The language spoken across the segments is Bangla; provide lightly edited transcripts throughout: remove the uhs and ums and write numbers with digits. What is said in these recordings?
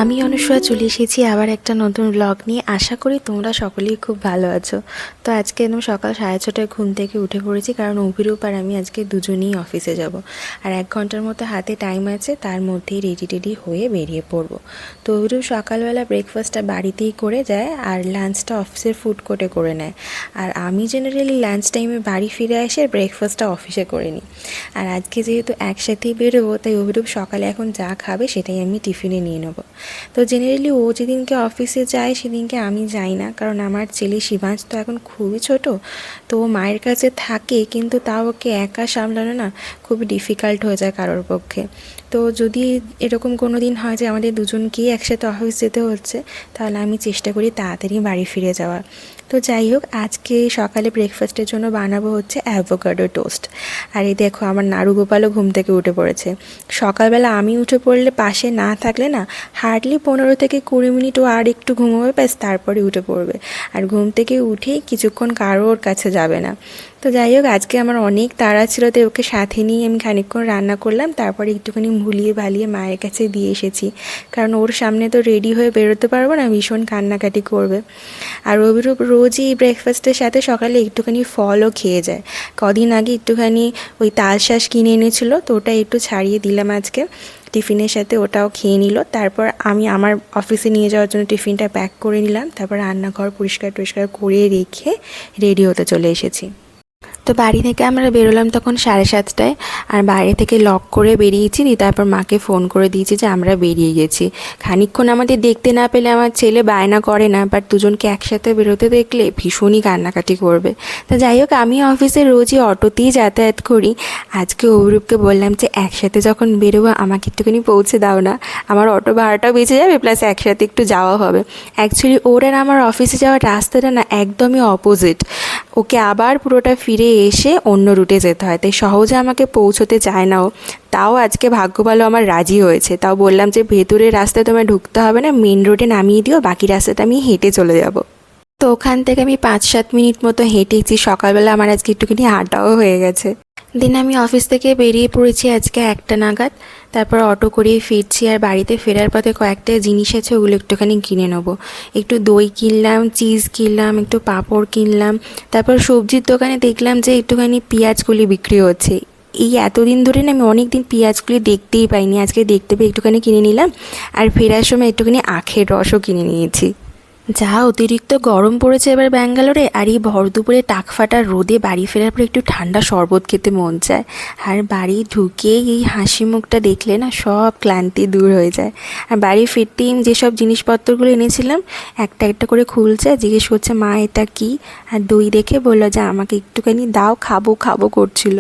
আমি অনুসয়া চলে এসেছি আবার একটা নতুন ব্লগ নিয়ে। আশা করি তোমরা সকলেই খুব ভালো আছো। তো আজকে একদম সকাল 6:30টায় ঘুম থেকে উঠে পড়েছি, কারণ অভিরূপ আর আমি আজকে দুজনেই অফিসে যাব। আর 1 ঘন্টার মতো হাতে টাইম আছে, তার মধ্যেই রেডি হয়ে বেরিয়ে পড়বো। তো অভিরূপ সকালবেলা ব্রেকফাস্টটা বাড়িতেই করে যায় আর লাঞ্চটা অফিসের ফুড কোর্টে করে নেয়। আর আমি জেনারেলি লাঞ্চ টাইমে বাড়ি ফিরে এসে ব্রেকফাস্টটা অফিসে করে নিই। আর আজকে যেহেতু একসাথেই বেরোবো, তাই অভিরূপ সকালে এখন যা খাবে সেটাই আমি টিফিনে নিয়ে নেবো। তো জেনারেলি ও যেদিনকে অফিসে যায় সেদিনকে আমি যাই না, কারণ আমার ছেলে শিবাংশ তো এখন খুবই ছোট। তো ও মায়ের কাছে থাকে, কিন্তু তাও ওকে একা সামলানো না খুবই ডিফিকাল্ট হয়ে যায় কারোর পক্ষে। তো যদি এরকম কোনো দিন হয় যে আমাদের দুজনকেই একসাথে অফিস যেতে হচ্ছে, তাহলে আমি চেষ্টা করি তাড়াতাড়ি বাড়ি ফিরে যাওয়ার। তো যাই হোক, আজকে সকালে ব্রেকফাস্টের জন্য বানাবো হচ্ছে অ্যাভোকাডো টোস্ট। আর এই দেখো, আমার নাড়ু গোপালও ঘুম থেকে উঠে পড়েছে। সকালবেলা আমি উঠে পড়লে পাশে না থাকলে না হার্ডলি 15 থেকে 20 মিনিট ও আর একটু ঘুমোবে, ব্যাস তারপরে উঠে পড়বে। আর ঘুম থেকে উঠেই কিছুক্ষণ কারোর কাছে যাবে না। তো যাই হোক, আজকে আমার অনেক তাড়া ছিল, তাই ওকে সাথে নিয়ে আমি খানিকক্ষণ রান্না করলাম, তারপরে একটুখানি ভুলিয়ে ভালিয়ে মায়ের কাছে দিয়ে এসেছি। কারণ ওর সামনে তো রেডি হয়ে বেরোতে পারবো না, ভীষণ কান্নাকাটি করবে। আর অভিরূপ রোজই ব্রেকফাস্টের সাথে সকালে একটুখানি ফলও খেয়ে যায়। কদিন আগে একটুখানি ওই তালশাঁস কিনে এনেছিল, তো ওটা একটু ছাড়িয়ে দিলাম আজকে টিফিনের সাথে, ওটাও খেয়ে নিল। তারপর আমি আমার অফিসে নিয়ে যাওয়ার জন্য টিফিনটা প্যাক করে নিলাম, তারপর রান্নাঘর পরিষ্কার করে রেখে রেডি হতে চলে এসেছি। তো বাড়ি থেকে আমরা বেরোলাম তখন 7:30টায়। আর বাইরে থেকে লক করে বেরিয়েছি, তারপর মাকে ফোন করে দিয়েছি যে আমরা বেরিয়ে গেছি। খানিকক্ষণ আমাদের দেখতে না পেলে আমার ছেলে বায়না করে না, বাট দুজনকে একসাথে বেরোতে দেখলে ভীষণই কান্নাকাটি করবে। তো যাই হোক, আমি অফিসে রোজই অটোতেই যাতায়াত করি। আজকে অভিরূপকে বললাম যে একসাথে যখন বেরোবো আমাকে একটুখানি পৌঁছে দাও না, আমার অটো ভাড়াটাও বেঁচে যাবে, প্লাস একসাথে একটু যাওয়া হবে। অ্যাকচুয়ালি ওর আর আমার অফিসে যাওয়ার রাস্তাটা না একদমই অপোজিট। ওকে আবার পুরোটা ফিরে এসে অন্য রুটে যেতে হয়, তাই সহজে আমাকে পৌঁছতে চায় না ও। তাও আজকে ভাগ্য ভালো আমার রাজি হয়েছে। তাও বললাম যে ভেতরের রাস্তায় তোমায় ঢুকতে হবে না, মেন রোডে নামিয়ে দিও, বাকি রাস্তাটা আমি হেঁটে চলে যাব। তো ওখান থেকে আমি 5-7 মিনিট মতো হেঁটেছি। সকালবেলা আমার আজকে একটুখানি হাঁটাও হয়ে গেছে। দিন আমি অফিস থেকে বেরিয়ে পড়েছি আজকে 1টা নাগাদ। তারপর অটো করিয়ে ফিরছি, আর বাড়িতে ফেরার পথে কয়েকটা জিনিস আছে, ওগুলো একটুখানি কিনে নেবো। একটু দই কিনলাম, চিজ কিনলাম, একটু পাঁপড় কিনলাম। তারপর সবজির দোকানে দেখলাম যে একটুখানি পেঁয়াজগুলি বিক্রি হচ্ছে। এই এতদিন ধরে না আমি অনেক দিন পেঁয়াজগুলি দেখতেই পাইনি, আজকে দেখতে পেয়ে একটুখানি কিনে নিলাম। আর ফেরার সময় একটুখানি আখের রসও কিনে নিয়েছি। যা অতিরিক্ত গরম পড়েছে এবার ব্যাঙ্গালোরে, আর এই ভর দুপুরে টাকফাটা রোদে বাড়ি ফেরার পর একটু ঠান্ডা শরবত খেতে মন চায়। আর বাড়ি ঢুকেই এই হাসি মুখটা দেখলে না সব ক্লান্তি দূর হয়ে যায়। আর বাড়ি ফিরতেই যেসব জিনিসপত্রগুলো এনেছিলাম একটা একটা করে খুলছে, জিজ্ঞেস করছে মা এটা কি। আর দই দেখে বললো যে আমাকে একটুখানি দাও, খাবো খাবো করছিল।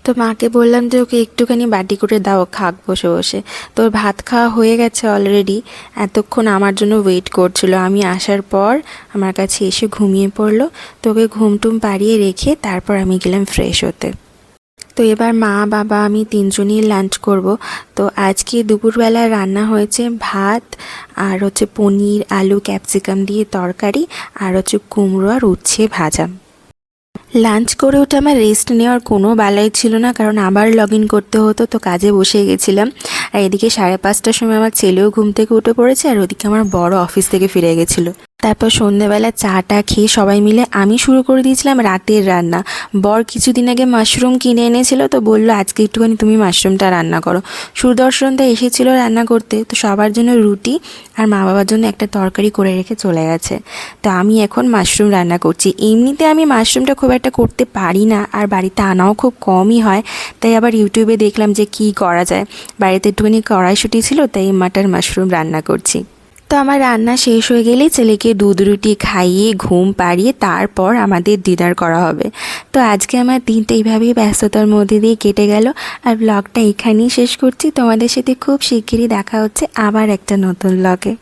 তো মাকে বললাম যে ওকে একটুখানি বাটি করে দাও, খাক বসে বসে। তোর ভাত খাওয়া হয়ে গেছে অলরেডি, এতক্ষণ আমার জন্য ওয়েট করছিল। আমি আসার পর আমার কাছে এসে ঘুমিয়ে পড়লো। তোকে ঘুমটুম পাড়িয়ে রেখে তারপর আমি গেলাম ফ্রেশ হতে। তো এবার মা বাবা আমি 3জনই লাঞ্চ করব। তো আজকে দুপুরবেলা রান্না হয়েছে ভাত, আর হচ্ছে পনির আলু ক্যাপসিকাম দিয়ে তরকারি, আর হচ্ছে কুমড়ো আর উচ্ছে ভাজা। লাঞ্চ করে উঠে আমার রেস্ট নেওয়ার কোনো বেলাই ছিল না, কারণ আবার লগ ইন করতে হতো, তো কাজে বসে গেছিলাম। আর এদিকে 5:30টার সময় আমার ছেলেও ঘুম থেকে উঠে পড়েছে, আর ওদিকে আমার বড় অফিস থেকে ফিরে গেছিলো। তারপর সন্ধ্যেবেলা চাটা খেয়ে সবাই মিলে আমি শুরু করে দিয়েছিলাম রাতের রান্না। বর কিছুদিন আগে মাশরুম কিনে এনেছিল, তো বললো আজকে একটুখানি তুমি মাশরুমটা রান্না করো। সুদর্শনটা এসেছিলো রান্না করতে, তো সবার জন্য রুটি আর মা বাবার জন্য একটা তরকারি করে রেখে চলে গেছে। তো আমি এখন মাশরুম রান্না করছি। এমনিতে আমি মাশরুমটা খুব একটা করতে পারি না, আর বাড়িতে আনাও খুব কমই হয়, তাই আবার ইউটিউবে দেখলাম যে কি করা যায়। বাড়িতে একটুখানি কড়াইশুঁটি ছিল, তাই মাটার মাশরুম রান্না করছি। তো আমার রান্না শেষ হয়ে গেলেই ছেলেকে দুধ রুটি খাইয়ে ঘুম পাড়িয়ে তারপর আমাদের ডিনার করা হবে। তো আজকে আমার দিনটা এইভাবেই ব্যস্ততার মধ্যে দিয়ে কেটে গেল। আর ব্লগটা এখানেই শেষ করছি। তোমাদের সাথে খুব শিগগিরই দেখা হচ্ছে আবার একটা নতুন ব্লগে।